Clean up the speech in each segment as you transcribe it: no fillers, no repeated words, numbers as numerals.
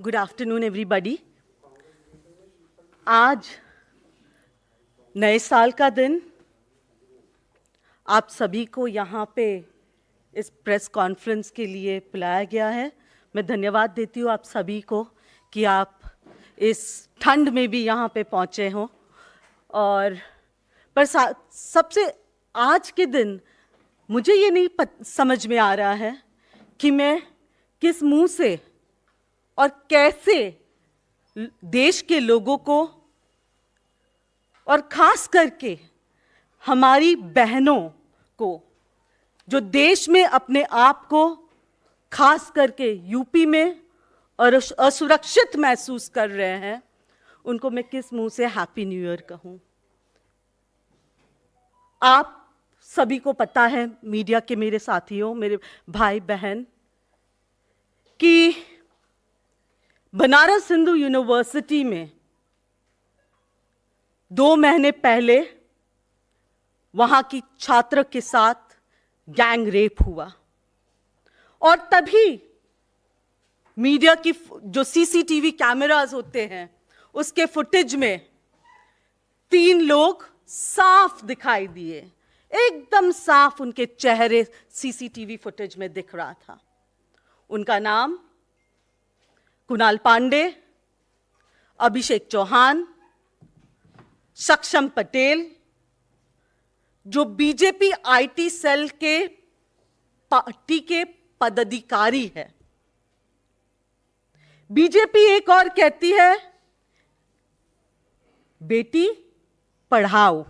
Good afternoon everybody. आज नए साल का दिन, आप सभी को यहाँ पे इस प्रेस कॉन्फ्रेंस के लिए बुलाया गया है। मैं धन्यवाद देती हूँ आप सभी को कि आप इस ठंड में भी यहाँ पे पहुँचे हों। और पर सबसे आज के दिन मुझे ये नहीं समझ में आ रहा है कि मैं किस मुंह से और कैसे देश के लोगों को और ख़ास करके हमारी बहनों को जो देश में अपने आप को खास करके यूपी में और असुरक्षित महसूस कर रहे हैं, उनको मैं किस मुंह से हैप्पी न्यू ईयर कहूं। आप सभी को पता है, मीडिया के मेरे साथियों, मेरे भाई बहन, कि बनारस हिंदू यूनिवर्सिटी में 2 महीने पहले वहां की छात्र के साथ गैंग रेप हुआ और तभी मीडिया की जो सीसीटीवी कैमरास होते हैं उसके फुटेज में 3 लोग साफ दिखाई दिए, एकदम साफ उनके चेहरे सीसीटीवी फुटेज में दिख रहा था। उनका नाम कुणाल पांडे, अभिषेक चौहान, सक्षम पटेल, जो बीजेपी आईटी सेल के पार्टी के पदाधिकारी है। बीजेपी एक और कहती है बेटी पढ़ाओ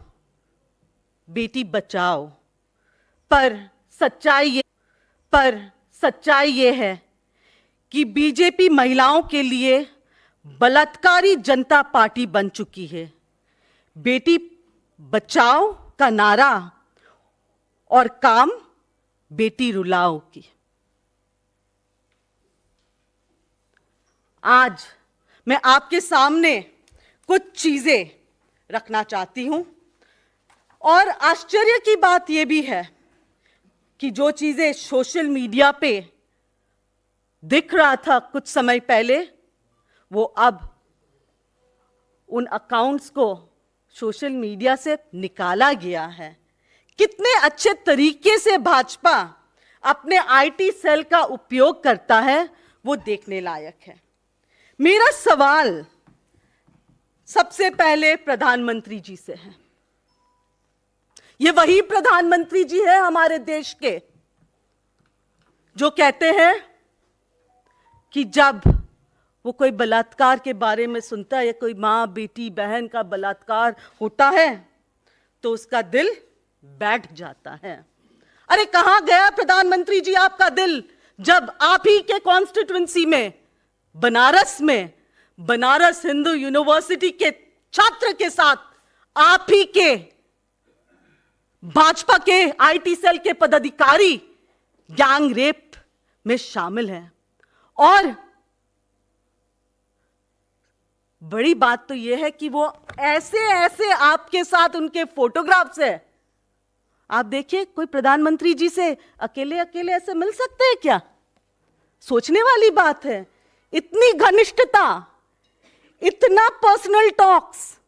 बेटी बचाओ, पर सच्चाई ये है कि बीजेपी महिलाओं के लिए बलात्कारी जनता पार्टी बन चुकी है। बेटी बचाओ का नारा और काम बेटी रुलाओ की। आज मैं आपके सामने कुछ चीजें रखना चाहती हूं और आश्चर्य की बात यह भी है कि जो चीजें सोशल मीडिया पे दिख रहा था कुछ समय पहले, वो अब उन अकाउंट्स को सोशल मीडिया से निकाला गया है। कितने अच्छे तरीके से भाजपा अपने आईटी सेल का उपयोग करता है, वो देखने लायक है। मेरा सवाल सबसे पहले प्रधानमंत्री जी से है। ये वही प्रधानमंत्री जी है हमारे देश के जो कहते हैं कि जब वो कोई बलात्कार के बारे में सुनता है, कोई माँ बेटी बहन का बलात्कार होता है, तो उसका दिल बैठ जाता है। अरे कहां गया प्रधानमंत्री जी आपका दिल, जब आप ही के कॉन्स्टिट्यूएंसी में बनारस हिंदू यूनिवर्सिटी के छात्र के साथ आप ही के भाजपा के आईटी सेल के पदाधिकारी गैंग रेप में शामिल हैं। और बड़ी बात तो यह है कि वो ऐसे आपके साथ उनके फोटोग्राफ्स है। आप देखिए, कोई प्रधानमंत्री जी से अकेले ऐसे मिल सकते हैं क्या? सोचने वाली बात है। इतनी घनिष्ठता, इतना पर्सनल टॉक्स,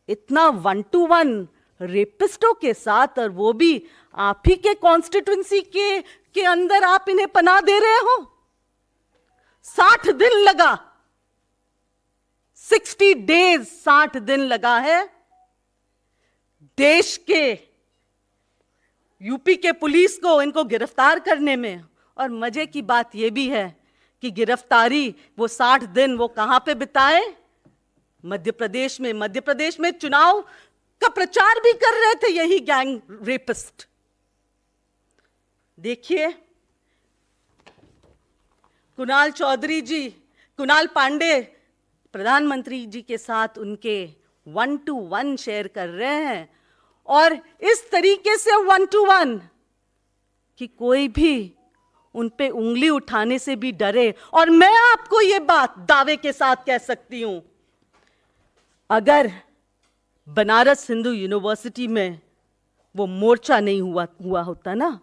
इतना 1-to-1 रेपिस्टों के साथ, और वो भी आप ही के कॉन्स्टिट्यूएंसी के अंदर आप इन्हें पनाह दे रहे हो। 60 दिन लगा, 60 डेज, 60 दिन लगा है देश के यूपी के पुलिस को इनको गिरफ्तार करने में। और मजे की बात यह भी है कि गिरफ्तारी वो 60 दिन वो कहां पे बिताए? मध्य प्रदेश में चुनाव का प्रचार भी कर रहे थे यही गैंग रेपिस्ट। देखिए, कुणाल पांडे प्रधानमंत्री जी के साथ उनके 1-to-1 शेयर कर रहे हैं, और इस तरीके से 1-to-1 कि कोई भी उन पे उंगली उठाने से भी डरे। और मैं आपको ये बात दावे के साथ कह सकती हूं, अगर बनारस हिंदू यूनिवर्सिटी में वो मोर्चा नहीं हुआ होता ना,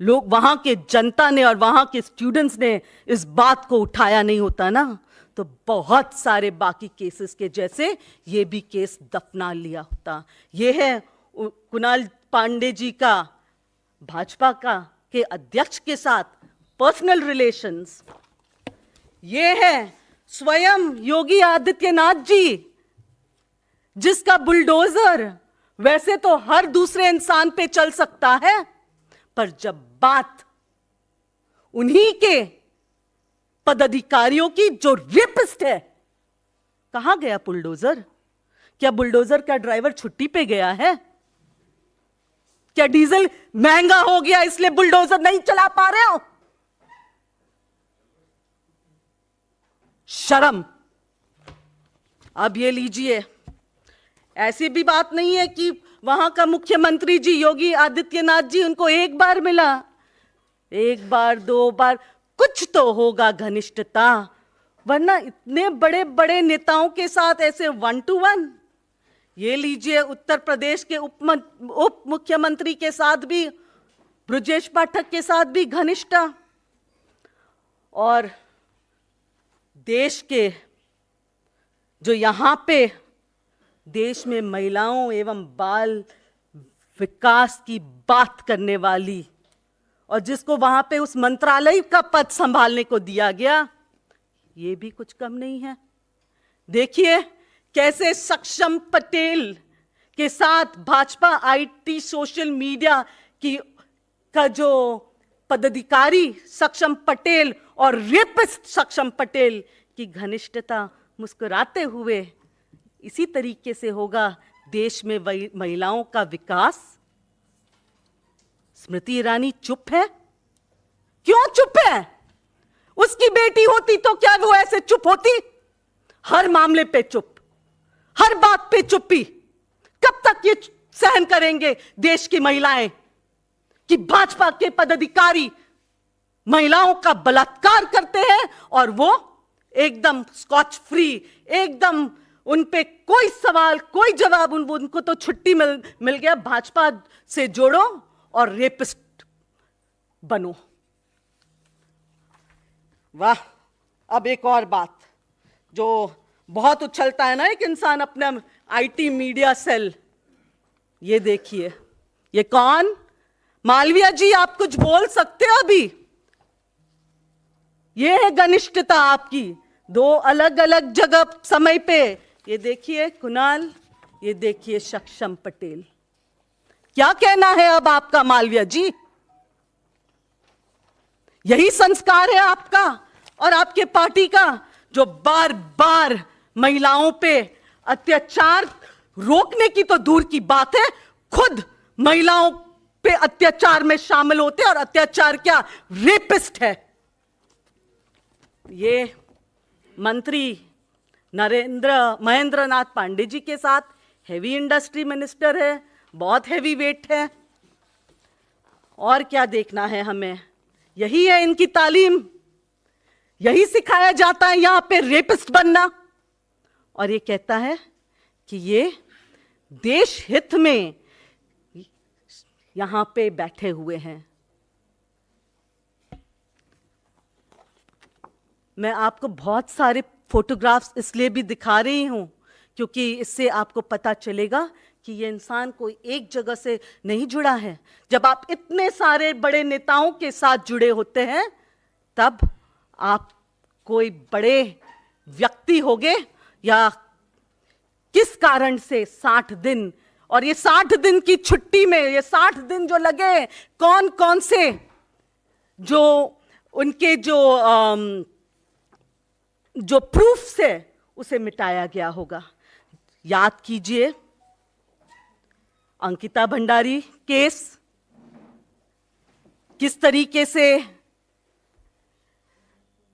लोग वहां के जनता ने और वहां के स्टूडेंट्स ने इस बात को उठाया नहीं होता ना, तो बहुत सारे बाकी केसेस के जैसे ये भी केस दफना लिया होता। ये है कुणाल पांडे जी का भाजपा का के अध्यक्ष के साथ पर्सनल रिलेशंस। ये है स्वयं योगी आदित्यनाथ जी, जिसका बुलडोजर वैसे तो हर दूसरे इंसान पे चल सकता है, पर जब बात उन्हीं के पदाधिकारियों की जो रेपिस्ट है, कहां गया बुलडोजर? क्या बुलडोजर का ड्राइवर छुट्टी पे गया है? क्या डीजल महंगा हो गया इसलिए बुलडोजर नहीं चला पा रहे हो? शर्म। अब ये लीजिए, ऐसी भी बात नहीं है कि वहां का मुख्यमंत्री जी योगी आदित्यनाथ जी उनको एक बार मिला, एक बार दो बार, कुछ तो होगा घनिष्ठता, वरना इतने बड़े बड़े नेताओं के साथ ऐसे 1 to 1। ये लीजिए, उत्तर प्रदेश के उप मुख्यमंत्री के साथ भी, ब्रजेश पाठक के साथ भी घनिष्ठता, और देश के जो यहां पे देश में महिलाओं एवं बाल विकास की बात करने वाली, और जिसको वहां पे उस मंत्रालय का पद संभालने को दिया गया, ये भी कुछ कम नहीं है। देखिए कैसे सक्षम पटेल के साथ भाजपा आईटी सोशल मीडिया की का जो पदाधिकारी सक्षम पटेल और रेपिस्ट सक्षम पटेल की घनिष्ठता मुस्कुराते हुए, इसी तरीके से होगा देश में महिलाओं का विकास। स्मृति ईरानी चुप है। क्यों चुप है? उसकी बेटी होती तो क्या वो ऐसे चुप होती? हर मामले पे चुप, हर बात पे चुप्पी। कब तक ये सहन करेंगे देश की महिलाएं कि भाजपा के पदाधिकारी महिलाओं का बलात्कार करते हैं और वो एकदम स्कॉच फ्री, एकदम उन पे कोई सवाल कोई जवाब, उनको तो छुट्टी मिल गया, भाजपा से जोड़ो और रेपिस्ट बनो। वाह। अब एक और बात जो बहुत उछलता है ना एक इंसान अपना आईटी मीडिया सेल, ये देखिए, ये कौन? मालविया जी, आप कुछ बोल सकते हो अभी? ये है घनिष्ठता आपकी, दो अलग अलग जगह समय पे। ये देखिए कुणाल, ये देखिए सक्षम पटेल। क्या कहना है अब आपका मालविया जी? यही संस्कार है आपका और आपके पार्टी का, जो बार बार महिलाओं पे अत्याचार रोकने की तो दूर की बात है, खुद महिलाओं पे अत्याचार में शामिल होते और अत्याचार क्या, रेपिस्ट है। ये मंत्री महेंद्र नाथ पांडे जी के साथ हेवी इंडस्ट्री मिनिस्टर है, बहुत हेवी वेट है। और क्या देखना है हमें? यही है इनकी तालीम, यही सिखाया जाता है यहां पे रेपिस्ट बनना। और ये कहता है कि ये देश हित में यहां पे बैठे हुए हैं। मैं आपको बहुत सारे फोटोग्राफ्स इसलिए भी दिखा रही हूं क्योंकि इससे आपको पता चलेगा कि ये इंसान कोई एक जगह से नहीं जुड़ा है। जब आप इतने सारे बड़े नेताओं के साथ जुड़े होते हैं, तब आप कोई बड़े व्यक्ति होंगे या किस कारण से 60 दिन, और ये 60 दिन की छुट्टी में, ये 60 दिन जो लगे, कौन कौन से जो उनके जो प्रूफ से उसे मिटाया गया होगा। याद कीजिए अंकिता भंडारी केस, किस तरीके से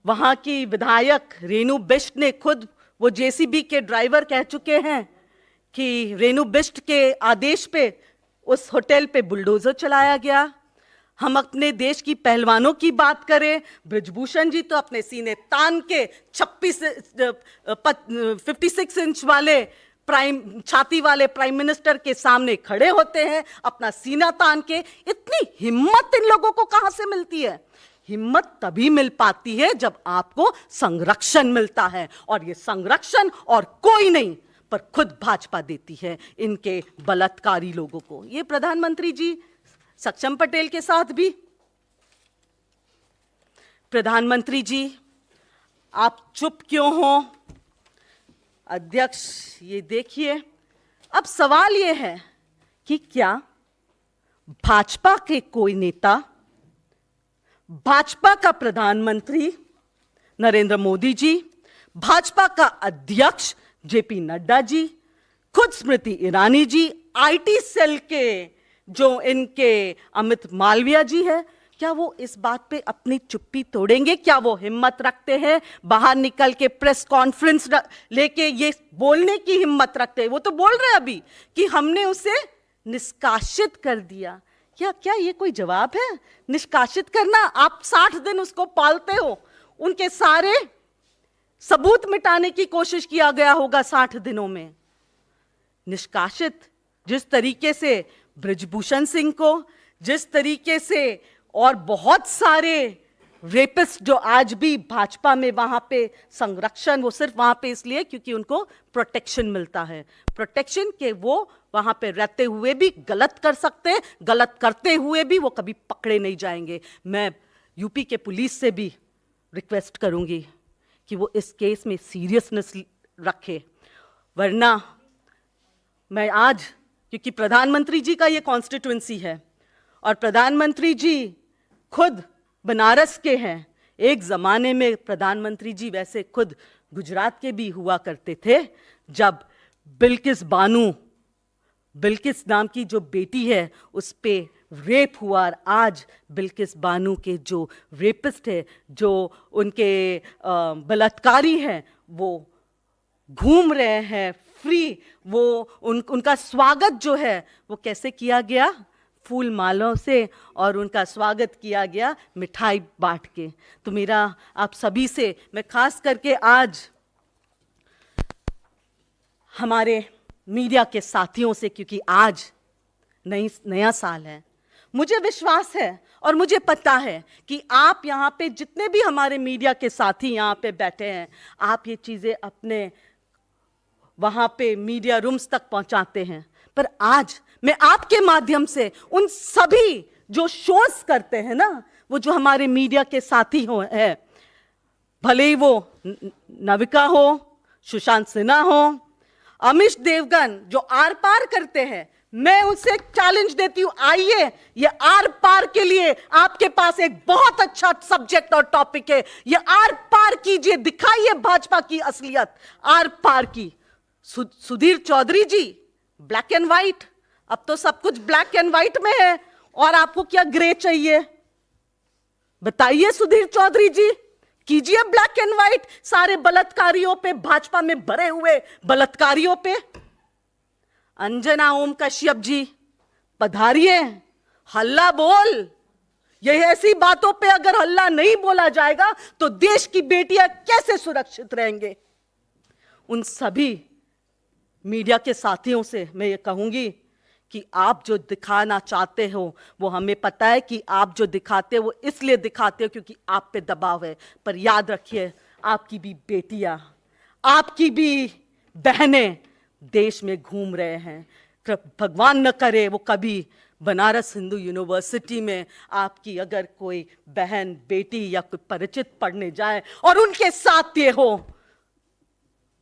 वहां की विधायक रेणु बिष्ट ने खुद, वो जेसीबी के ड्राइवर कह चुके हैं कि रेणु बिष्ट के आदेश पे उस होटल पे बुलडोजर चलाया गया। हम अपने देश की पहलवानों की बात करें, बृजभूषण जी तो अपने सीने तान के 56 इंच वाले छाती वाले प्राइम मिनिस्टर के सामने खड़े होते हैं, अपना सीना तान के। इतनी हिम्मत इन लोगों को कहां से मिलती है? हिम्मत तभी मिल पाती है जब आपको संरक्षण मिलता है, और ये संरक्षण और कोई नहीं पर खुद भाजपा देती है इनके बलात्कारी लोगों को। ये प्रधानमंत्री जी सक्षम पटेल के साथ भी। प्रधानमंत्री जी, आप चुप क्यों हो? अध्यक्ष, ये देखिए, अब सवाल ये है कि क्या भाजपा के कोई नेता, भाजपा का प्रधानमंत्री नरेंद्र मोदी जी, भाजपा का अध्यक्ष जेपी नड्डा जी, खुद स्मृति ईरानी जी, आईटी सेल के जो इनके अमित मालविया जी है, क्या वो इस बात पे अपनी चुप्पी तोड़ेंगे? क्या वो हिम्मत रखते हैं बाहर निकल के प्रेस कॉन्फ्रेंस लेके ये बोलने की हिम्मत रखते हैं? वो तो बोल रहे हैं अभी कि हमने उसे निष्कासित कर दिया। क्या ये कोई जवाब है? निष्कासित करना? आप 60 दिन उसको पालते हो, उनके सारे सबूत मिटाने की कोशिश किया गया होगा 60 दिनों में। निष्कासित जिस तरीके से बृजभूषण सिंह को, जिस तरीके से और बहुत सारे रेपिस्ट जो आज भी भाजपा में वहां पे संरक्षण, वो सिर्फ वहां पे इसलिए क्योंकि उनको प्रोटेक्शन मिलता है, प्रोटेक्शन के वो वहां पे रहते हुए भी गलत कर सकते हैं, गलत करते हुए भी वो कभी पकड़े नहीं जाएंगे। मैं यूपी के पुलिस से भी रिक्वेस्ट करूंगी कि वो इस केस में सीरियसनेस रखे, वरना मैं आज, क्योंकि प्रधानमंत्री जी का ये कॉन्स्टिट्यूएंसी है और प्रधानमंत्री जी खुद बनारस के हैं। एक जमाने में प्रधानमंत्री जी वैसे खुद गुजरात के भी हुआ करते थे, जब बिल्किस नाम की जो बेटी है उस पे रेप हुआ, और आज बिल्किस बानो के जो रेपिस्ट है, जो उनके बलात्कारी हैं, वो घूम रहे हैं फ्री। वो उनका स्वागत जो है वो कैसे किया गया? फूल मालों से, और उनका स्वागत किया गया मिठाई बांट के। तो मेरा आप सभी से, मैं खास करके आज हमारे मीडिया के साथियों से, क्योंकि आज नया साल है, मुझे विश्वास है और मुझे पता है कि आप यहाँ पे जितने भी हमारे मीडिया के साथी यहाँ पे बैठे हैं, आप ये चीज़ें अपने वहाँ पे मीडिया रूम्स तक पहुँचाते हैं। पर आज मैं आपके माध्यम से उन सभी जो शोज करते हैं ना, वो जो हमारे मीडिया के साथी हो है, भले ही वो नविका हो, सुशांत सिन्हा हो, अमिश देवगन, जो आर पार करते हैं, मैं उनसे चैलेंज देती हूं, आइए, ये आर पार के लिए आपके पास एक बहुत अच्छा सब्जेक्ट और टॉपिक है, ये आर पार कीजिए, दिखाइए भाजपा की असलियत आर पार की। सुधीर चौधरी जी, ब्लैक एंड व्हाइट, अब तो सब कुछ ब्लैक एंड व्हाइट में है, और आपको क्या ग्रे चाहिए? बताइए सुधीर चौधरी जी, कीजिए ब्लैक एंड व्हाइट सारे बलात्कारियों पे, भाजपा में भरे हुए बलात्कारियों पे। अंजना ओम कश्यप जी, पधारिए, हल्ला बोल। यह ऐसी बातों पे अगर हल्ला नहीं बोला जाएगा तो देश की बेटियां कैसे सुरक्षित रहेंगे? उन सभी मीडिया के साथियों से मैं ये कहूंगी कि आप जो दिखाना चाहते हो, वो हमें पता है कि आप जो दिखाते हो वो इसलिए दिखाते हो क्योंकि आप पे दबाव है, पर याद रखिए, आपकी भी बेटियां, आपकी भी बहनें देश में घूम रहे हैं। भगवान न करे वो कभी बनारस हिंदू यूनिवर्सिटी में आपकी अगर कोई बहन, बेटी या कोई परिचित पढ़ने जाए और उनके साथ ये हो,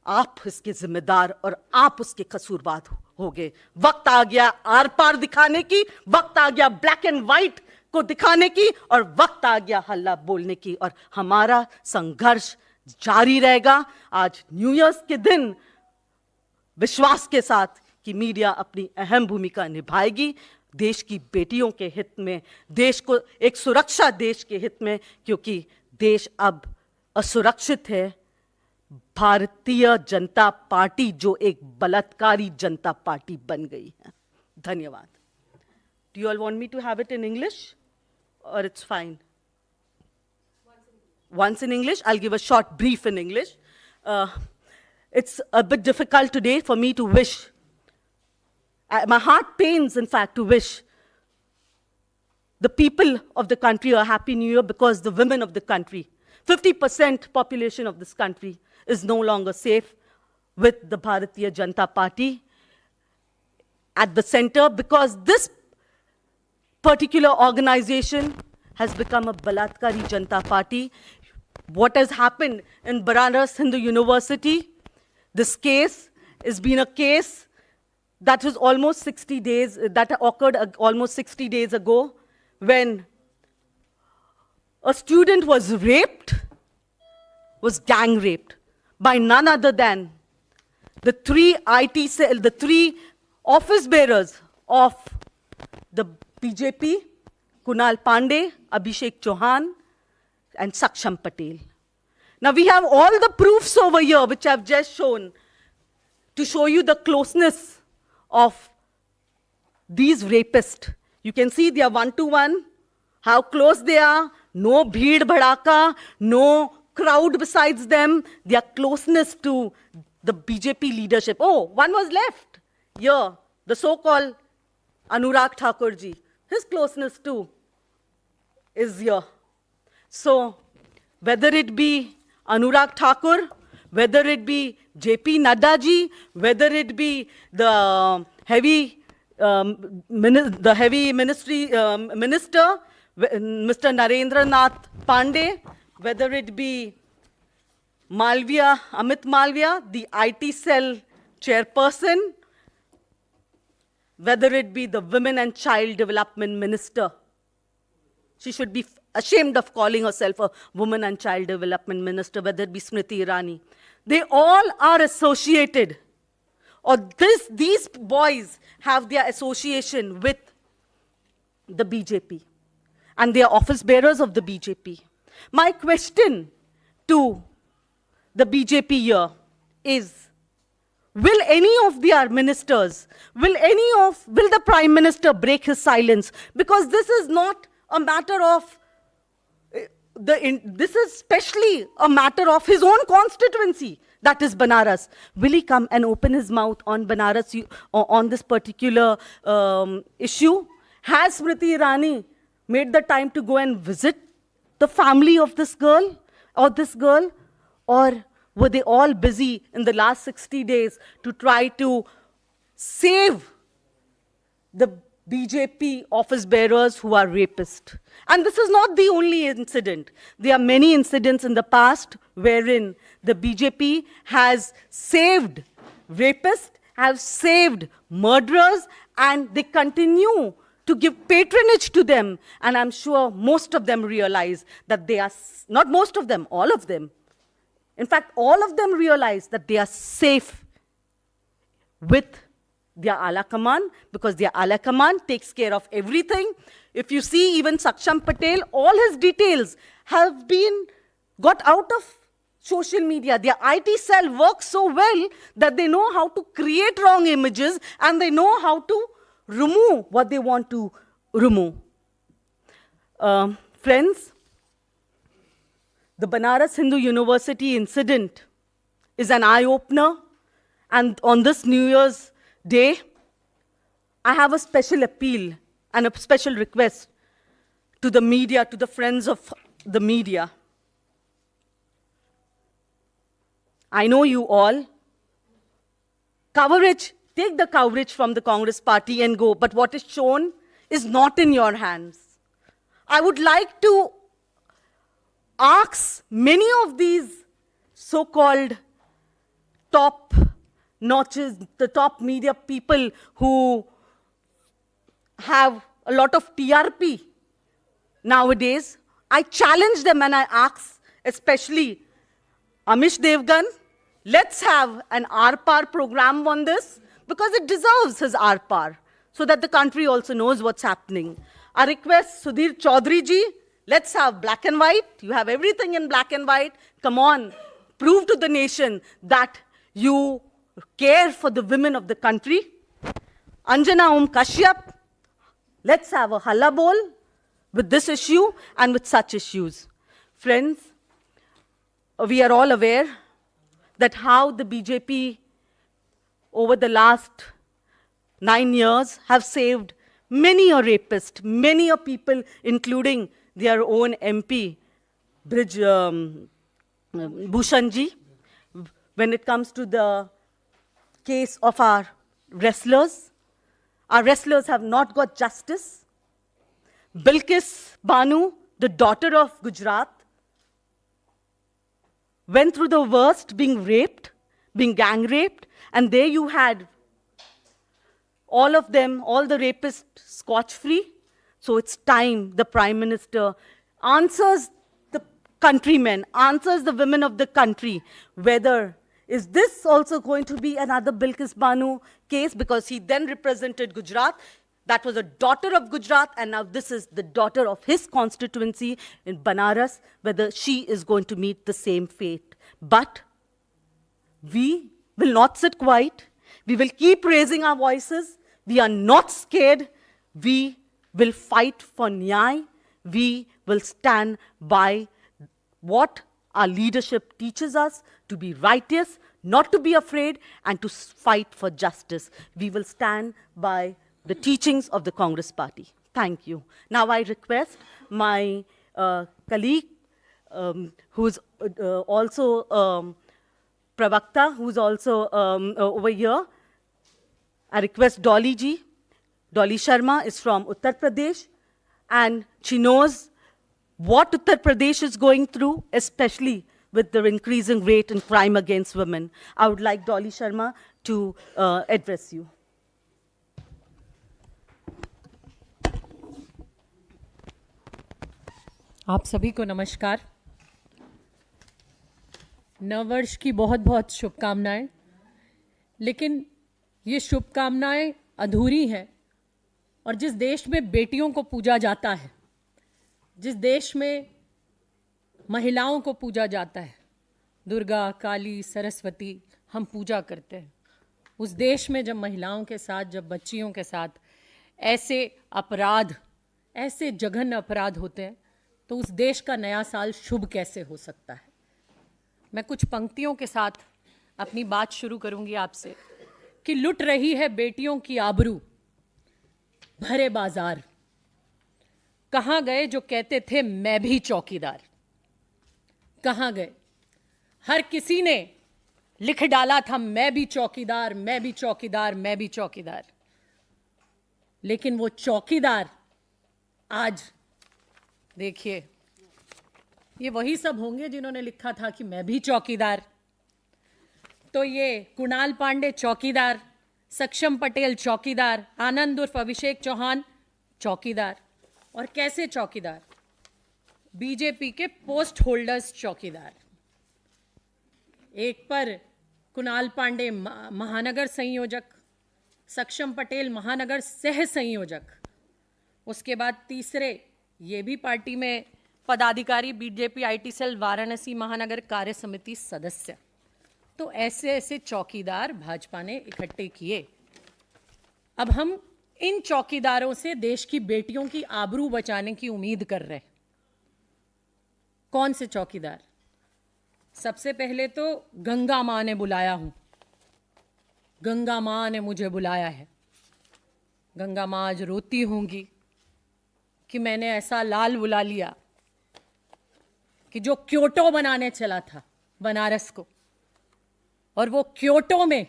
आप इसके जिम्मेदार और आप उसके कसूरवार होगे। वक्त आ गया आर पार दिखाने की, वक्त आ गया ब्लैक एंड व्हाइट को दिखाने की, और वक्त आ गया हल्ला बोलने की, और हमारा संघर्ष जारी रहेगा। आज न्यू ईयर के दिन विश्वास के साथ कि मीडिया अपनी अहम भूमिका निभाएगी देश की बेटियों के हित में, देश को एक सुरक्षा देश के हित में, क्योंकि देश अब असुरक्षित है। भारतीय जनता पार्टी जो एक बलात्कारी जनता पार्टी बन गई है। धन्यवाद। Do you all want me to have it in English or it's fine? Once in English. I'll give a short brief in English. It's a bit difficult today for me to wish. My heart pains, in fact, to wish the people of the country a Happy New Year because the women of the country, 50% population of this country, is no longer safe with the Bharatiya Janata Party at the center, because this particular organization has become a Balatkari Janata Party. What has happened in Banaras Hindu University, this case has been a case that was almost 60 days, that occurred almost 60 days ago, when a student was raped, was gang raped by none other than the three the three office bearers of the BJP, Kunal Pandey, Abhishek Chauhan, and Saksham Patel. Now we have all the proofs over here, which I've just shown, to show you the closeness of these rapists. You can see they are one-to-one, how close they are, no bheed bhadaka, no crowd besides them, their closeness to the BJP leadership. Oh, one was left here, the so-called Anurag Thakur ji. His closeness too is here. So, whether it be Anurag Thakur, whether it be JP Nadda ji, whether it be the heavy minister, Mr. Narendra Nath Pandey, whether it be Malviya, Amit Malviya, the IT cell chairperson, whether it be the Women and Child Development Minister. She should be ashamed of calling herself a Women and Child Development Minister, whether it be Smriti Irani. They all are associated, or these boys have their association with the BJP, and they are office bearers of the BJP. My question to the BJP here is, will any of their ministers, will the Prime Minister break his silence? Because this is not a matter of, this is especially a matter of his own constituency, that is Banaras. Will he come and open his mouth on Banaras, on this particular issue? Has Smriti Irani made the time to go and visit the family of this girl, or were they all busy in the last 60 days to try to save the BJP office bearers who are rapists? And this is not the only incident. There are many incidents in the past wherein the BJP has saved rapists, have saved murderers, and they continue to give patronage to them. And I'm sure most of them realize that they are, not most of them, all of them. In fact, all of them realize that they are safe with their Ala Kaman, because their Ala Kaman takes care of everything. If you see even Saksham Patel, all his details have been got out of social media. Their IT cell works so well that they know how to create wrong images, and they know how to remove what they want to remove. Friends, the Banaras Hindu University incident is an eye-opener, and on this New Year's Day, I have a special appeal and a special request to the media, to the friends of the media. I know you all. Coverage, take the coverage from the Congress party and go, but what is shown is not in your hands. I would like to ask many of these so-called top notches, the top media people who have a lot of TRP nowadays, I challenge them and I ask, especially Amish Devgan, let's have an R-Par program on this, because it deserves his R-Par, so that the country also knows what's happening. I request Sudhir Chaudhary ji, let's have black and white. You have everything in black and white. Come on, prove to the nation that you care for the women of the country. Anjana Kashyap, let's have a halla bol with this issue and with such issues. Friends, we are all aware that how the BJP over the last 9 years have saved many a rapist, many a people, including their own MP, Brij Bhushanji, when it comes to the case of our wrestlers have not got justice. Bilkis Banu, the daughter of Gujarat, went through the worst, being raped, being gang raped, and there you had all of them, all the rapists scotch-free. So it's time the Prime Minister answers the countrymen, answers the women of the country, whether is this also going to be another Bilkis Banu case, because he then represented Gujarat. That was a daughter of Gujarat, and now this is the daughter of his constituency in Banaras, whether she is going to meet the same fate. But we will not sit quiet. We will keep raising our voices. We are not scared. We will fight for Nyay. We will stand by what our leadership teaches us, to be righteous, not to be afraid, and to fight for justice. We will stand by the teachings of the Congress Party. Thank you. Now I request my colleague, who's also Pravakta, who's also over here. I request Dolly ji. Dolly Sharma is from Uttar Pradesh, and she knows what Uttar Pradesh is going through, especially with the increasing rate in crime against women. I would like Dolly Sharma to address you. आप सभी को नमस्कार। नववर्ष की बहुत बहुत शुभकामनाएं। लेकिन ये शुभकामनाएं अधूरी हैं, और जिस देश में बेटियों को पूजा जाता है, जिस देश में महिलाओं को पूजा जाता है, दुर्गा, काली, सरस्वती हम पूजा करते हैं, उस देश में जब महिलाओं के साथ, जब बच्चियों के साथ ऐसे अपराध, ऐसे जघन्य अपराध होते हैं, तो उस देश का नया साल शुभ कैसे हो सकता है। मैं कुछ पंक्तियों के साथ अपनी बात शुरू करूंगी आपसे कि लुट रही है बेटियों की आबरू भरे बाजार, कहाँ गए जो कहते थे मैं भी चौकीदार, कहाँ गए। हर किसी ने लिख डाला था मैं भी चौकीदार, मैं भी चौकीदार, मैं भी चौकीदार, लेकिन वो चौकीदार आज देखिए, ये वही सब होंगे जिन्होंने लिखा था कि मैं भी चौकीदार। तो ये कुणाल पांडे चौकीदार, सक्षम पटेल चौकीदार, आनंद उर्फ अभिषेक चौहान चौकीदार, और कैसे चौकीदार, बीजेपी के पोस्ट होल्डर्स चौकीदार। एक पर कुणाल पांडे महानगर संयोजक, सक्षम पटेल महानगर सह संयोजक, उसके बाद तीसरे ये भी पार्टी में पदाधिकारी, बीजेपी आईटी सेल वाराणसी महानगर कार्य समिति सदस्य। तो ऐसे ऐसे चौकीदार भाजपा ने इकट्ठे किए। अब हम इन चौकीदारों से देश की बेटियों की आबरू बचाने की उम्मीद कर रहे हैं। कौन से चौकीदार? सबसे पहले तो गंगा मां ने बुलाया हूं, गंगा मां ने मुझे बुलाया है। गंगा मां आज रोती होंगी कि मैंने ऐसा लाल बुला लिया कि जो क्योटो बनाने चला था बनारस को, और वो क्योटो में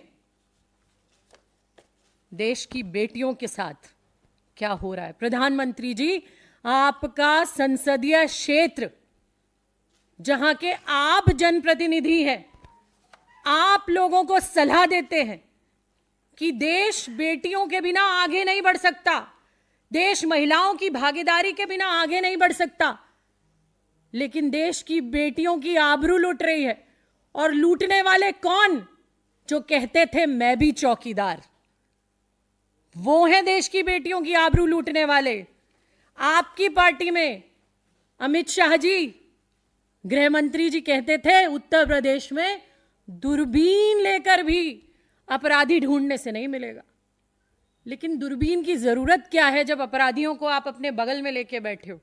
देश की बेटियों के साथ क्या हो रहा है। प्रधानमंत्री जी, आपका संसदीय क्षेत्र, जहां के आप जनप्रतिनिधि हैं, आप लोगों को सलाह देते हैं कि देश बेटियों के बिना आगे नहीं बढ़ सकता, देश महिलाओं की भागीदारी के बिना आगे नहीं बढ़ सकता, लेकिन देश की बेटियों की आबरू लूट रही है। और लूटने वाले कौन? जो कहते थे मैं भी चौकीदार, वो हैं देश की बेटियों की आबरू लूटने वाले। आपकी पार्टी में अमित शाह जी, गृह मंत्री जी, कहते थे उत्तर प्रदेश में दूरबीन लेकर भी अपराधी ढूंढने से नहीं मिलेगा। लेकिन दूरबीन की जरूरत क्या है जब अपराधियों को आप अपने बगल में लेके बैठे हो?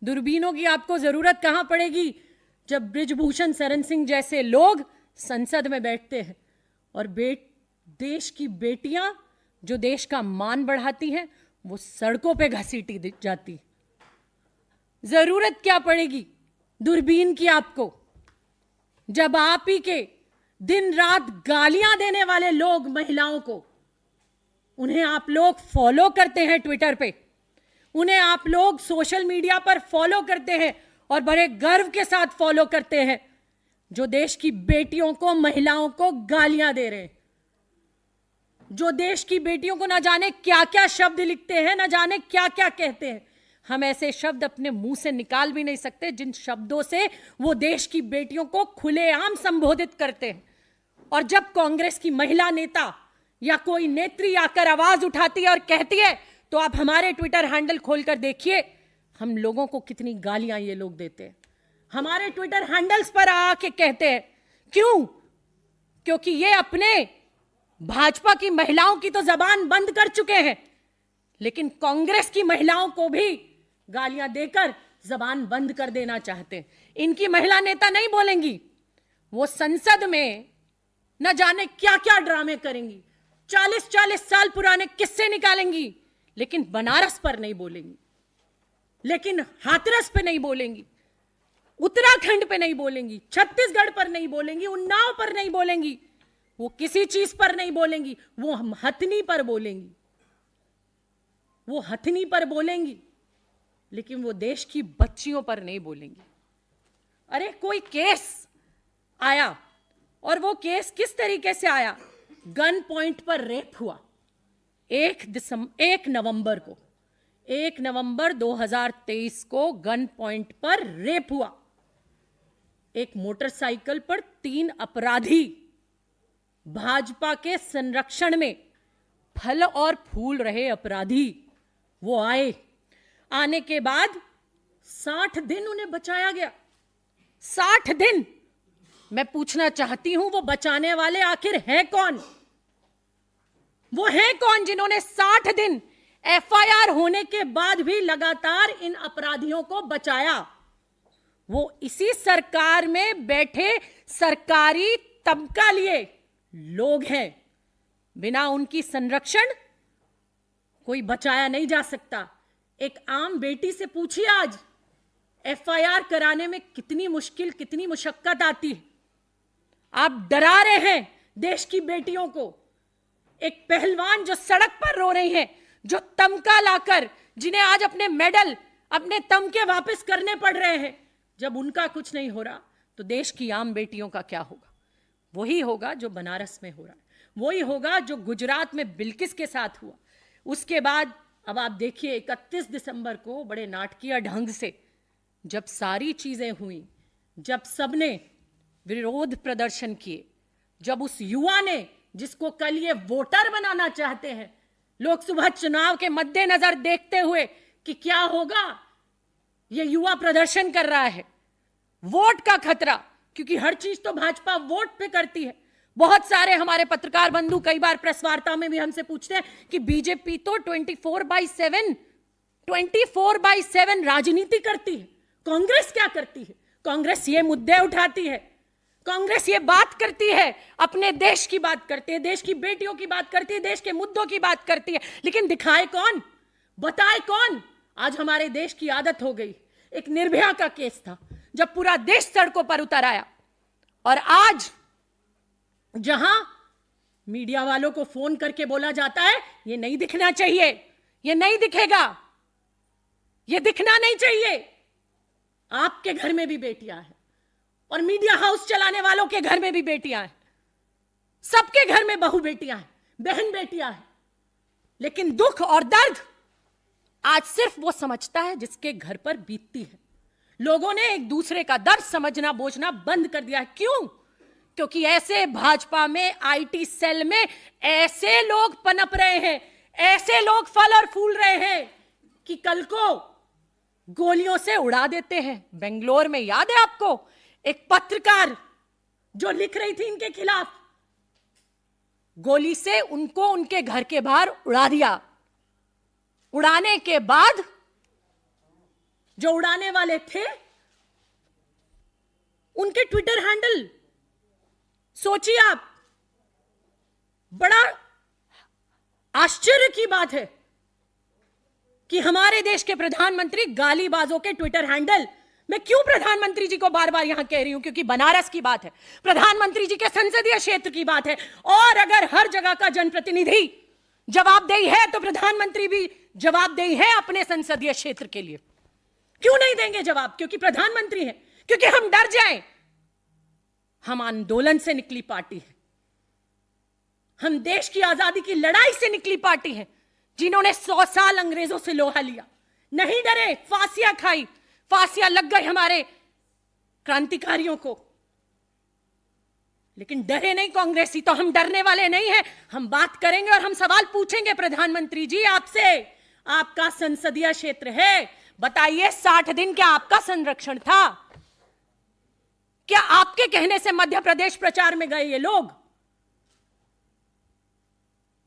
दूरबीनों की आपको जरूरत कहां पड़ेगी जब बृजभूषण शरण सिंह जैसे लोग संसद में बैठते हैं और देश की बेटियां जो देश का मान बढ़ाती हैं, वो सड़कों पे घसीटी जाती। जरूरत क्या पड़ेगी दूरबीन की आपको, जब आप ही के दिन रात गालियां देने वाले लोग महिलाओं को, उन्हें आप लोग फॉलो करते हैं ट्विटर पे, उन्हें आप लोग सोशल मीडिया पर फॉलो करते हैं और बड़े गर्व के साथ फॉलो करते हैं, जो देश की बेटियों को, महिलाओं को गालियां दे रहे हैं, जो देश की बेटियों को ना जाने क्या क्या शब्द लिखते हैं, ना जाने क्या क्या कहते हैं। हम ऐसे शब्द अपने मुंह से निकाल भी नहीं सकते जिन शब्दों से वो देश की बेटियों को खुलेआम संबोधित करते हैं। और जब कांग्रेस की महिला नेता या कोई नेत्री आकर आवाज उठाती है और कहती है, तो आप हमारे ट्विटर हैंडल खोलकर देखिए हम लोगों को कितनी गालियां ये लोग देते हैं। हमारे ट्विटर हैंडल्स पर आके कहते हैं, क्यों? क्योंकि ये अपने भाजपा की महिलाओं की तो जबान बंद कर चुके हैं, लेकिन कांग्रेस की महिलाओं को भी गालियां देकर जबान बंद कर देना चाहते हैं। इनकी महिला नेता नहीं बोलेंगी, वो संसद में न जाने क्या क्या ड्रामे करेंगी, 40-40 साल पुराने किस्से निकालेंगी, लेकिन बनारस पर नहीं बोलेंगी, लेकिन हाथरस पे नहीं बोलेंगी, उत्तराखंड पे नहीं बोलेंगी, छत्तीसगढ़ पर नहीं बोलेंगी, उन्नाव पर नहीं बोलेंगी, वो किसी चीज पर नहीं बोलेंगी, वो हथनी पर बोलेंगी, वो हथनी पर बोलेंगी, लेकिन वो देश की बच्चियों पर नहीं बोलेंगी। अरे कोई केस आया, और वो केस किस तरीके से आया? गन पॉइंट पर रेप हुआ 1 नवंबर 2023 को गन पॉइंट पर रेप हुआ। एक मोटरसाइकिल पर 3 अपराधी भाजपा के संरक्षण में फल और फूल रहे अपराधी वो आने के बाद 60 दिन उन्हें बचाया गया। 60 दिन। मैं पूछना चाहती हूं, वो बचाने वाले आखिर हैं कौन? वो हैं कौन जिन्होंने 60 दिन एफआईआर होने के बाद भी लगातार इन अपराधियों को बचाया? वो इसी सरकार में बैठे सरकारी तबका लिए लोग हैं। बिना उनकी संरक्षण कोई बचाया नहीं जा सकता। एक आम बेटी से पूछिए आज एफआईआर कराने में कितनी मुश्किल, कितनी मुशक्कत आती है। आप डरा रहे हैं देश की बेटियों को। एक पहलवान जो सड़क पर रो रही हैं, जो तमगा लाकर, जिन्हें आज अपने मेडल, अपने तमगे वापस करने पड़ रहे हैं, जब उनका कुछ नहीं हो रहा तो देश की आम बेटियों का क्या होगा? वही होगा जो बनारस में हो रहा है, वही होगा जो गुजरात में बिल्किस के साथ हुआ। उसके बाद अब आप देखिए 31 दिसंबर को बड़े नाटकीय ढंग से जब सारी चीजें हुई, जब सबने विरोध प्रदर्शन किए, जब उस युवा ने, जिसको कल ये वोटर बनाना चाहते हैं, लोकसभा चुनाव के मद्देनजर देखते हुए कि क्या होगा, ये युवा प्रदर्शन कर रहा है, वोट का खतरा, क्योंकि हर चीज तो भाजपा वोट पे करती है। बहुत सारे हमारे पत्रकार बंधु कई बार प्रेस वार्ता में भी हमसे पूछते हैं कि बीजेपी तो 24/7 राजनीति करती है, कांग्रेस क्या करती है? कांग्रेस ये मुद्दे उठाती है, कांग्रेस ये बात करती है, अपने देश की बात करती है, देश की बेटियों की बात करती है, देश के मुद्दों की बात करती है, लेकिन दिखाए कौन, बताए कौन? आज हमारे देश की आदत हो गई। एक निर्भया का केस था जब पूरा देश सड़कों पर उतर आया, और आज जहां मीडिया वालों को फोन करके बोला जाता है ये नहीं दिखना चाहिए, ये नहीं दिखेगा, ये दिखना नहीं चाहिए। आपके घर में भी बेटियां हैं और मीडिया हाउस चलाने वालों के घर में भी बेटियां हैं, सबके घर में बहू बेटियां हैं, बहन बेटियां हैं, लेकिन दुख और दर्द आज सिर्फ वो समझता है जिसके घर पर बीतती है। लोगों ने एक दूसरे का दर्द समझना बोझना बंद कर दिया है। क्यों? क्योंकि ऐसे भाजपा में, आईटी सेल में ऐसे लोग पनप रहे हैं, ऐसे लोग फल और फूल रहे हैं कि कल को गोलियों से उड़ा देते हैं। बेंगलोर में याद है आपको एक पत्रकार जो लिख रही थी इनके खिलाफ, गोली से उनको उनके घर के बाहर उड़ा दिया। उड़ाने के बाद जो उड़ाने वाले थे उनके ट्विटर हैंडल, सोचिए आप, बड़ा आश्चर्य की बात है, कि हमारे देश के प्रधानमंत्री गालीबाजों के ट्विटर हैंडल, मैं क्यों प्रधानमंत्री जी को बार बार यहां कह रही हूं, क्योंकि बनारस की बात है, प्रधानमंत्री जी के संसदीय क्षेत्र की बात है, और अगर हर जगह का जनप्रतिनिधि जवाबदेही है तो प्रधानमंत्री भी जवाबदेही है अपने संसदीय क्षेत्र के लिए। क्यों नहीं देंगे जवाब? क्योंकि प्रधानमंत्री है, क्योंकि हम डर जाएं। हम आंदोलन से निकली पार्टी है, हम देश की आजादी की लड़ाई से निकली पार्टी है, जिन्होंने 100 साल अंग्रेजों से लोहा लिया, नहीं डरे, फांसियां खाई, फांसियां लग गई हमारे क्रांतिकारियों को, लेकिन डरे नहीं कांग्रेसी। तो हम डरने वाले नहीं हैं, हम बात करेंगे और हम सवाल पूछेंगे प्रधानमंत्री जी आपसे। आपका संसदीय क्षेत्र है, बताइए 60 दिन क्या आपका संरक्षण था? क्या आपके कहने से मध्य प्रदेश प्रचार में गए ये लोग?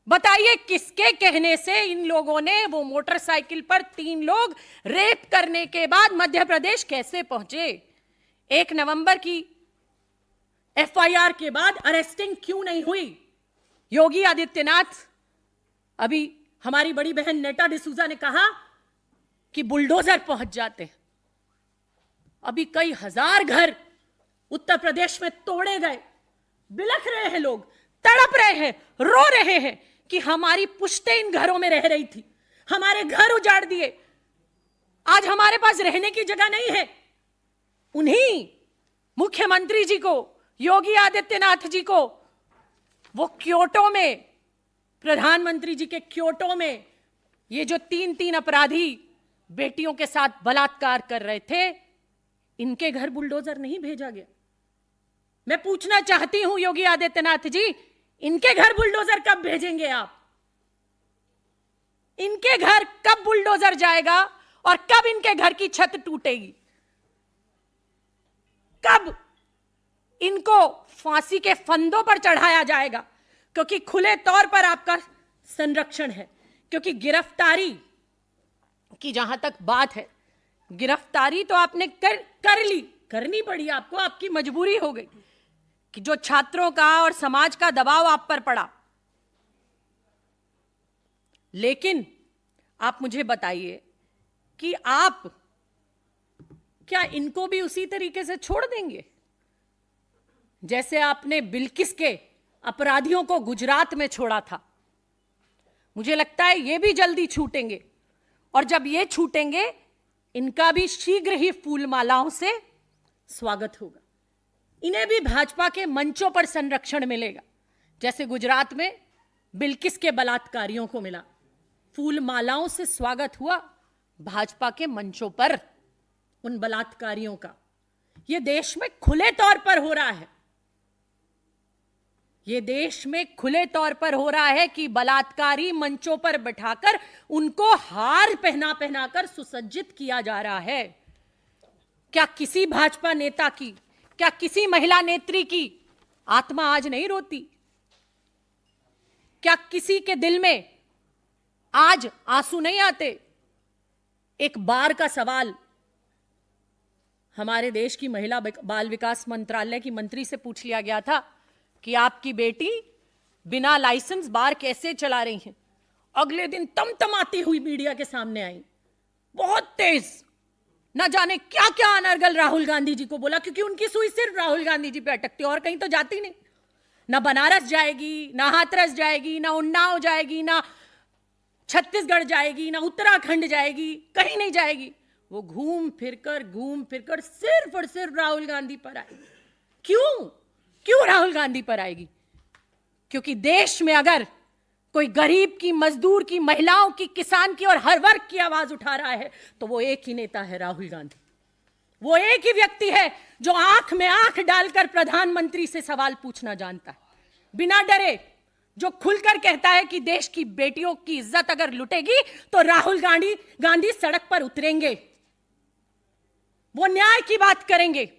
बताइए किसके कहने से इन लोगों ने वो मोटरसाइकिल पर 3 लोग रेप करने के बाद मध्य प्रदेश कैसे पहुंचे? 1 नवंबर की एफआईआर के बाद अरेस्टिंग क्यों नहीं हुई? योगी आदित्यनाथ, अभी हमारी बड़ी बहन नेटा डिसूजा ने कहा कि बुलडोजर पहुंच जाते हैं। अभी कई हजार घर उत्तर प्रदेश में तोड़े गए, बिलख रहे हैं लोग, तड़प रहे हैं, रो रहे हैं कि हमारी पुश्तें इन घरों में रह रही थी, हमारे घर उजाड़ दिए, आज हमारे पास रहने की जगह नहीं है। उन्हीं मुख्यमंत्री जी को, योगी आदित्यनाथ जी को, वो क्योटो में, प्रधानमंत्री जी के क्योटो में ये जो 3 अपराधी बेटियों के साथ बलात्कार कर रहे थे, इनके घर बुलडोजर नहीं भेजा गया। मैं पूछना चाहती हूं योगी आदित्यनाथ जी, इनके घर बुलडोजर कब भेजेंगे आप? इनके घर कब बुलडोजर जाएगा और कब इनके घर की छत टूटेगी? कब इनको फांसी के फंदों पर चढ़ाया जाएगा? क्योंकि खुले तौर पर आपका संरक्षण है, क्योंकि गिरफ्तारी की जहां तक बात है, गिरफ्तारी तो आपने कर ली, करनी पड़ी आपको, आपकी मजबूरी हो गई कि जो छात्रों का और समाज का दबाव आप पर पड़ा। लेकिन आप मुझे बताइए कि आप क्या इनको भी उसी तरीके से छोड़ देंगे जैसे आपने बिल्किस के अपराधियों को गुजरात में छोड़ा था? मुझे लगता है ये भी जल्दी छूटेंगे, और जब ये छूटेंगे इनका भी शीघ्र ही फूल मालाओं से स्वागत होगा। इन्हें भी भाजपा के मंचों पर संरक्षण मिलेगा, जैसे गुजरात में बिल्किस के बलात्कारियों को मिला। फूल मालाओं से स्वागत हुआ भाजपा के मंचों पर उन बलात्कारियों का। यह देश में खुले तौर पर हो रहा है, यह देश में खुले तौर पर हो रहा है कि बलात्कारी मंचों पर बिठाकर उनको हार पहना पहनाकर सुसज्जित किया जा रहा है। क्या किसी भाजपा नेता की, क्या किसी महिला नेत्री की आत्मा आज नहीं रोती? क्या किसी के दिल में आज आंसू नहीं आते? एक बार का सवाल हमारे देश की महिला बाल विकास मंत्रालय की मंत्री से पूछ लिया गया था कि आपकी बेटी बिना लाइसेंस बार कैसे चला रही हैं। अगले दिन तमतमाती हुई मीडिया के सामने आई, बहुत तेज, ना जाने क्या क्या अनर्गल राहुल गांधी जी को बोला, क्योंकि उनकी सुई सिर्फ राहुल गांधी जी पे अटकती और कहीं तो जाती नहीं। ना बनारस जाएगी, ना हाथरस जाएगी, ना उन्नाव जाएगी, ना छत्तीसगढ़ जाएगी, ना उत्तराखंड जाएगी, कहीं नहीं जाएगी। वो घूम फिरकर सिर्फ और सिर्फ राहुल गांधी पर आएगी। क्यों राहुल गांधी पर आएगी? क्योंकि देश में अगर कोई गरीब की, मजदूर की, महिलाओं की, किसान की और हर वर्ग की आवाज उठा रहा है तो वो एक ही नेता है, राहुल गांधी। वो एक ही व्यक्ति है जो आंख में आंख डालकर प्रधानमंत्री से सवाल पूछना जानता है, बिना डरे, जो खुलकर कहता है कि देश की बेटियों की इज्जत अगर लुटेगी तो राहुल गांधी सड़क पर उतरेंगे, वो न्याय की बात करेंगे,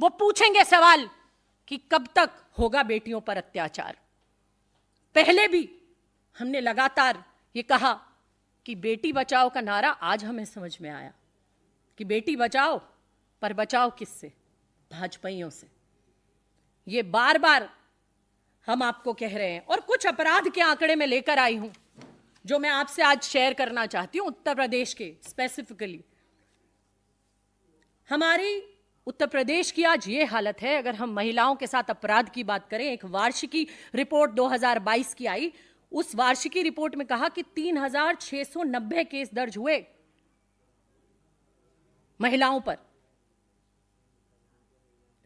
वो पूछेंगे सवाल कि कब तक होगा बेटियों पर अत्याचार। पहले भी हमने लगातार ये कहा कि बेटी बचाओ का नारा आज हमें समझ में आया कि बेटी बचाओ, पर बचाओ किससे? भाजपाइयों से। ये बार बार हम आपको कह रहे हैं, और कुछ अपराध के आंकड़े में लेकर आई हूं। जो मैं आपसे आज शेयर करना चाहती हूं उत्तर प्रदेश के स्पेसिफिकली। हमारी उत्तर प्रदेश की आज ये हालत है, अगर हम महिलाओं के साथ अपराध की बात करें, एक वार्षिकी रिपोर्ट 2022 की आई, उस वार्षिकी रिपोर्ट में कहा कि 3690 केस दर्ज हुए महिलाओं पर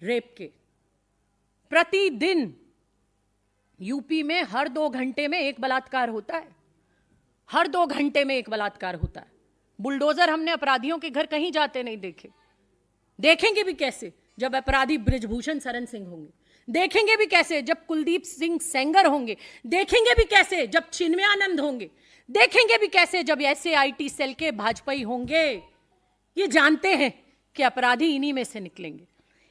रेप के। प्रतिदिन यूपी में हर 2 घंटे में एक बलात्कार होता है, हर 2 घंटे में एक बलात्कार होता है। बुलडोजर हमने अपराधियों के घर कहीं जाते नहीं देखे। देखेंगे भी कैसे जब अपराधी बृजभूषण शरण सिंह होंगे, देखेंगे भी कैसे जब कुलदीप सिंह सेंगर होंगे, देखेंगे भी कैसे जब चिन्मयानंद होंगे, देखेंगे भी कैसे जब ऐसे आईटी सेल के भाजपाई होंगे। ये जानते हैं कि अपराधी इन्हीं में से निकलेंगे।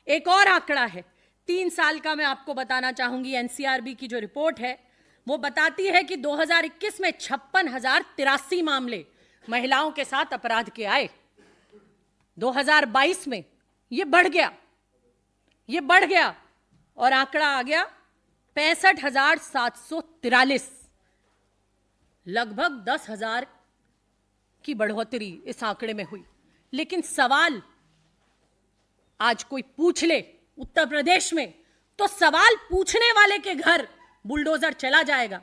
एक और आंकड़ा है 3 साल का, मैं आपको बताना चाहूंगी। एनसीआरबी की जो रिपोर्ट है वो बताती है कि 2021 में 56,083 मामले महिलाओं के साथ अपराध के आए। 2022 में ये बढ़ गया और आंकड़ा आ गया 65,743। लगभग 10,000 की बढ़ोतरी इस आंकड़े में हुई। लेकिन सवाल आज कोई पूछ ले उत्तर प्रदेश में, तो सवाल पूछने वाले के घर बुलडोजर चला जाएगा।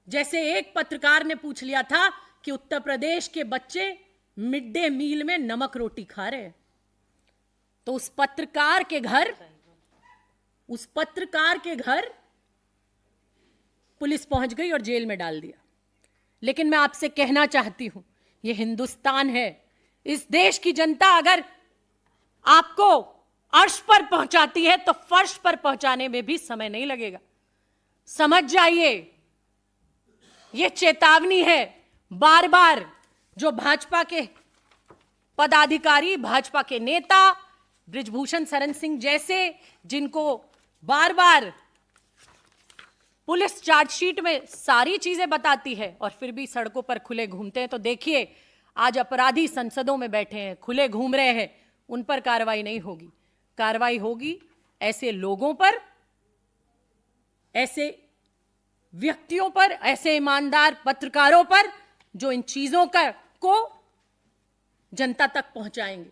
जैसे एक पत्रकार ने पूछ लिया था कि उत्तर प्रदेश के बच्चे मिड डे मील में नमक रोटी खा रहे हैं, तो उस पत्रकार के घर पुलिस पहुंच गई और जेल में डाल दिया। लेकिन मैं आपसे कहना चाहती हूं, यह हिंदुस्तान है। इस देश की जनता अगर आपको अर्श पर पहुंचाती है तो फर्श पर पहुंचाने में भी समय नहीं लगेगा। समझ जाइए, यह चेतावनी है। बार बार जो भाजपा के पदाधिकारी, भाजपा के नेता, बृजभूषण शरण सिंह जैसे, जिनको बार बार पुलिस चार्जशीट में सारी चीजें बताती है और फिर भी सड़कों पर खुले घूमते हैं, तो देखिए आज अपराधी संसदों में बैठे हैं, खुले घूम रहे हैं, उन पर कार्रवाई नहीं होगी। कार्रवाई होगी ऐसे लोगों पर, ऐसे व्यक्तियों पर, ऐसे ईमानदार पत्रकारों पर जो इन चीजों को जनता तक पहुंचाएंगे।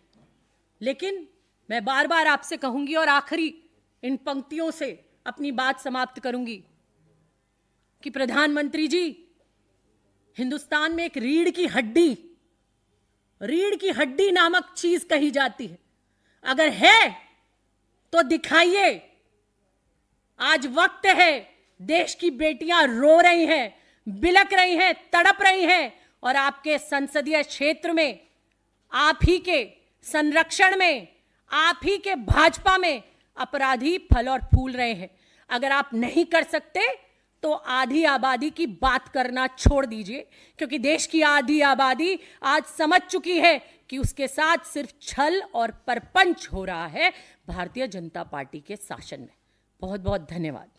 लेकिन मैं बार बार आपसे कहूंगी और आखिरी इन पंक्तियों से अपनी बात समाप्त करूंगी कि प्रधानमंत्री जी, हिंदुस्तान में एक रीढ़ की हड्डी नामक चीज कही जाती है। अगर है तो दिखाइए। आज वक्त है, देश की बेटियां रो रही हैं, बिलक रही हैं, तड़प रही हैं, और आपके संसदीय क्षेत्र में, आप ही के संरक्षण में, आप ही के भाजपा में अपराधी फल और फूल रहे हैं। अगर आप नहीं कर सकते तो आधी आबादी की बात करना छोड़ दीजिए, क्योंकि देश की आधी आबादी आज समझ चुकी है कि उसके साथ सिर्फ छल और परपंच हो रहा है भारतीय जनता पार्टी के शासन में। बहुत बहुत धन्यवाद।